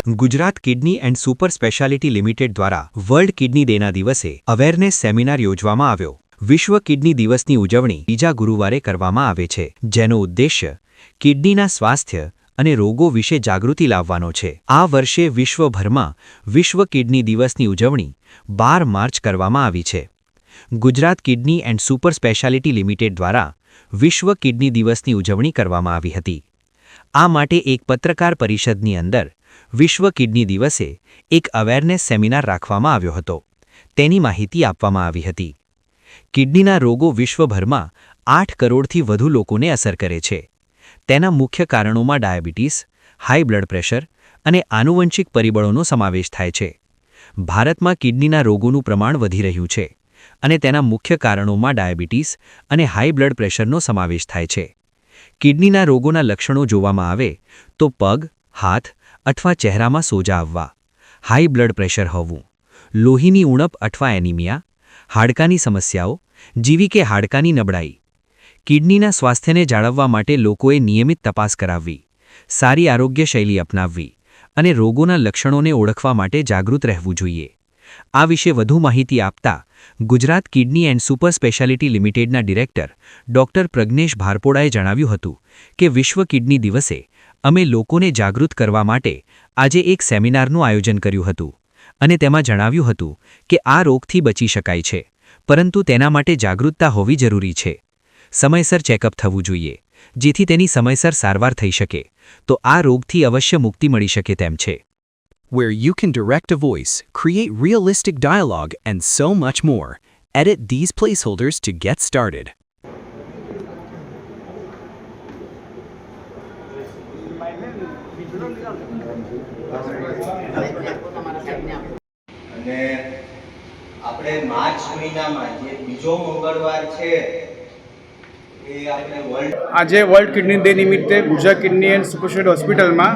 Gujarat kidney and super speciality limited દ્વારા world kidney ડેના દિવસે awareness seminar યોજવામાં આવ્યો। વિશ્વ કિડની દિવસની ઉજવણી બીજા ગુરુવારે કરવામાં આવે છે, જેનો ઉદ્દેશ્ય કિડનીના સ્વાસ્થ્ય અને રોગો વિશે જાગૃતિ લાવવાનો છે। આ વર્ષે વિશ્વભરમાં વિશ્વ કિડની દિવસની ઉજવણી 12 માર્ચ કરવામાં આવી છે। Gujarat kidney and super speciality limited દ્વારા વિશ્વ કિડની દિવસની ઉજવણી કરવામાં આવી હતી। આ માટે એક પત્રકાર પરિષદની અંદર વિશ્વ કિડની દિવસે એક અવેરનેસ સેમિનાર રાખવામાં આવ્યો હતો। તેની માહિતી આપવામાં આવી હતી। કિડનીના રોગો વિશ્વભરમાં 8 કરોડથી વધુ લોકોને અસર કરે છે। તેના મુખ્ય કારણોમાં ડાયાબિટીસ, હાઈ બ્લડ પ્રેશર અને આનુવંશિક પરિબળોનો સમાવેશ થાય છે। ભારતમાં કિડનીના રોગોનું પ્રમાણ વધી રહ્યું છે અને તેના મુખ્ય કારણોમાં ડાયાબિટીસ અને હાઈ બ્લડ પ્રેશરનો સમાવેશ થાય છે। કિડનીના રોગોના લક્ષણો જોવામાં આવે તો પગ, હાથ અથવા ચહેરામાં સોજા આવવા, હાઈ બ્લડ પ્રેશર હોવું, લોહીની ઉણપ અથવા એનિમિયા, હાડકાની સમસ્યાઓ જેવી કે હાડકાની નબળાઈ। કિડનીના સ્વાસ્થ્યને જાળવવા માટે લોકોએ નિયમિત તપાસ કરાવવી, સારી આરોગ્ય શૈલી અપનાવવી અને રોગોના લક્ષણોને ઓળખવા માટે જાગૃત રહેવું જોઈએ। આ વિશે વધુ માહિતી આપતા Gujarat kidney and super speciality લિમિટેડના ડિરેક્ટર ડોક્ટર પ્રજ્ઞેશ ભારપોડાએ જણાવ્યું હતું કે વિશ્વ કિડની દિવસે અમે લોકોને જાગૃત કરવા માટે આજે એક સેમિનારનું આયોજન કર્યું હતું અને તેમાં જણાવ્યું હતું કે આ રોગથી બચી શકાય છે, પરંતુ તેના માટે જાગૃતતા હોવી જરૂરી છે। સમયસર ચેકઅપ થવું જોઈએ, જેથી તેની સમયસર સારવાર થઈ શકે તો આ રોગથી અવશ્ય મુક્તિ મળી શકે તેમ છે। Where you can direct a voice, create realistic dialogue, and so much more. Edit these placeholders to get started. અને આપણે માર્ચ મહિનામાં જે બીજો મંગળવાર છે એ આપણે આજે વર્લ્ડ કિડની ડે નિમિત્તે Gujarat kidney and super speciality હોસ્પિટલમાં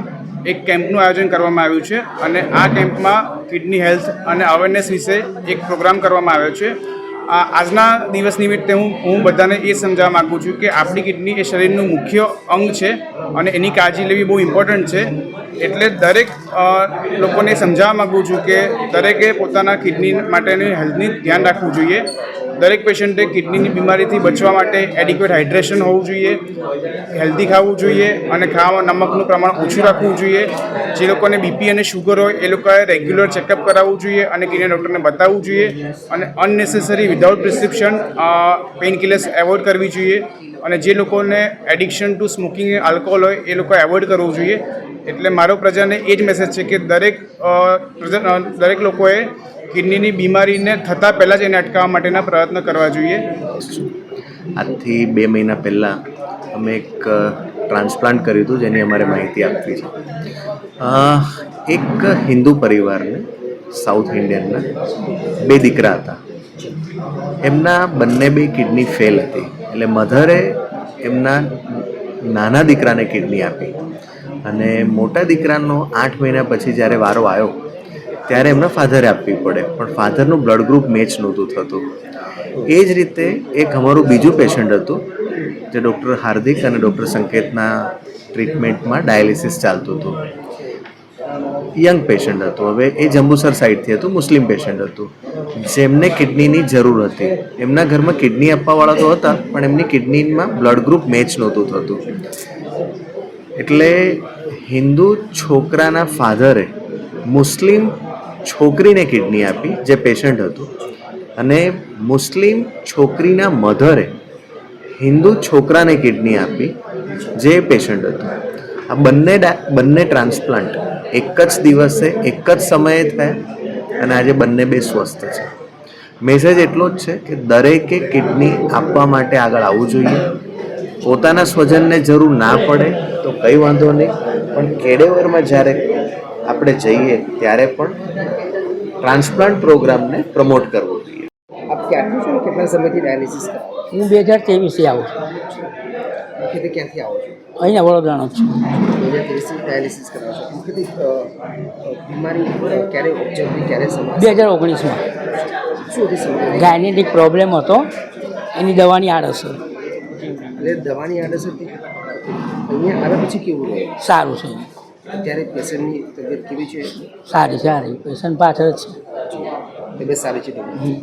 એક કેમ્પનું આયોજન કરવામાં આવ્યું છે અને આ કેમ્પમાં કિડની હેલ્થ અને અવેરનેસ વિશે એક પ્રોગ્રામ કરવામાં આવ્યો છે। આજના દિવસ નિમિત્તે હું બધાને એ સમજાવવા માગું છું કે આપણી કિડની એ શરીરનું મુખ્ય અંગ છે અને એની કાળજી લેવી બહુ ઇમ્પોર્ટન્ટ છે। એટલે દરેક લોકોને સમજાવવા માગું છું કે દરેકે પોતાના કિડની માટેની હેલ્થની ધ્યાન રાખવું જોઈએ। દરેક પેશન્ટે કિડનીની બીમારીથી બચવા માટે એડિક્વેટ હાઇડ્રેશન હોવું જોઈએ, હેલ્ધી ખાવું જોઈએ અને ખાવામાં નમકનું પ્રમાણ ઓછું રાખવું જોઈએ। જે લોકોને બીપી અને શુગર હોય એ લોકોએ રેગ્યુલર ચેકઅપ કરાવવું જોઈએ અને કિડની ડૉક્ટરને બતાવવું જોઈએ અને અનનેસેસરી without prescription pain killers avoid કરવી જોઈએ અને જે લોકોને એડિક્શન ટુ સ્મોકિંગ આલ્કોહોલ હોય એ લોકોએ એવોઇડ કરવું જોઈએ। એટલે મારો પ્રજાને એ જ મેસેજ છે કે દરેક લોકોએ કિડનીની બીમારીને થતાં પહેલાં જ એને અટકાવવા માટેના પ્રયત્ન કરવા જોઈએ। આજથી 2 મહિના પહેલાં અમે એક ટ્રાન્સપ્લાન્ટ કર્યું હતું જેની અમારે માહિતી આપવી છે। એક હિન્દુ પરિવારને સાઉથ ઇન્ડિયનના 2 દીકરા હતા। એમના બંને કિડની ફેલ હતી, એટલે મધરે એમના નાના દીકરાને કિડની આપી અને મોટા દીકરાનો 8 મહિના પછી જ્યારે વારો આવ્યો ત્યારે એમના ફાધરે આપવી પડે, પણ ફાધરનું બ્લડ ગ્રુપ મેચ નહોતું થતું। એ જ રીતે એક અમારું બીજું પેશન્ટ હતું જે ડૉક્ટર હાર્દિક અને ડૉક્ટર સંકેતના ટ્રીટમેન્ટમાં ડાયાલિસિસ ચાલતું હતું। યંગ પેશન્ટ હતું, હવે એ જંબુસર સાઈડથી હતું, મુસ્લિમ પેશન્ટ હતું જેમને કિડનીની જરૂર હતી। એમના ઘરમાં કિડની આપવાવાળા તો હતા પણ એમની કિડનીમાં બ્લડ ગ્રુપ મેચ નહોતું થતું। એટલે હિન્દુ છોકરાના ફાધરે મુસ્લિમ છોકરીને કિડની આપી જે પેશન્ટ હતું અને મુસ્લિમ છોકરીના મધરે હિન્દુ છોકરાને કિડની આપી જે પેશન્ટ હતું। આ બંને ટ્રાન્સપ્લાન્ટ એક જ દિવસે એક જ સમયે થયા અને આજે બંને સ્વસ્થ છે। મેસેજ એટલો જ છે કે દરેકે કિડની આપવા માટે આગળ આવવું જોઈએ। પોતાના સ્વજનને જરૂર ના પડે તો કંઈ વાંધો નહીં, પણ કેડેવરમાં જ્યારે આપણે જઈએ ત્યારે પણ ટ્રાન્સપ્લાન્ટ પ્રોગ્રામને પ્રમોટ કરવો જોઈએ। આપ ક્યાંથી છો, કેટલા સમયથી ડાયાલિસિસ કરાવો? હું 2023થી આવું છું। મુખ્યત્વે ક્યાંથી આવો છો? અહીંયા વડોદરાનો જ છું। 2023થી ડાયાલિસિસ કરાવો છો। મુખ્યત્વે બીમારી ક્યારે ઓબ્ઝર્વ થઈ, ક્યારે સમજ? 2019માં શું હતી સમજ? ગાયનેટિક પ્રોબ્લેમ હતો, એની દવાની આડઅસર। એટલે દવાની આડઅસર હતી। અહીંયા આવ્યા પછી કેવું રહ્યું? સારું છે। અત્યારે પેશન્ટની તબિયત કેવી છે? સારી સારી પેશન્ટ પાછળ જ છે તબિયત સારી છે તેમની.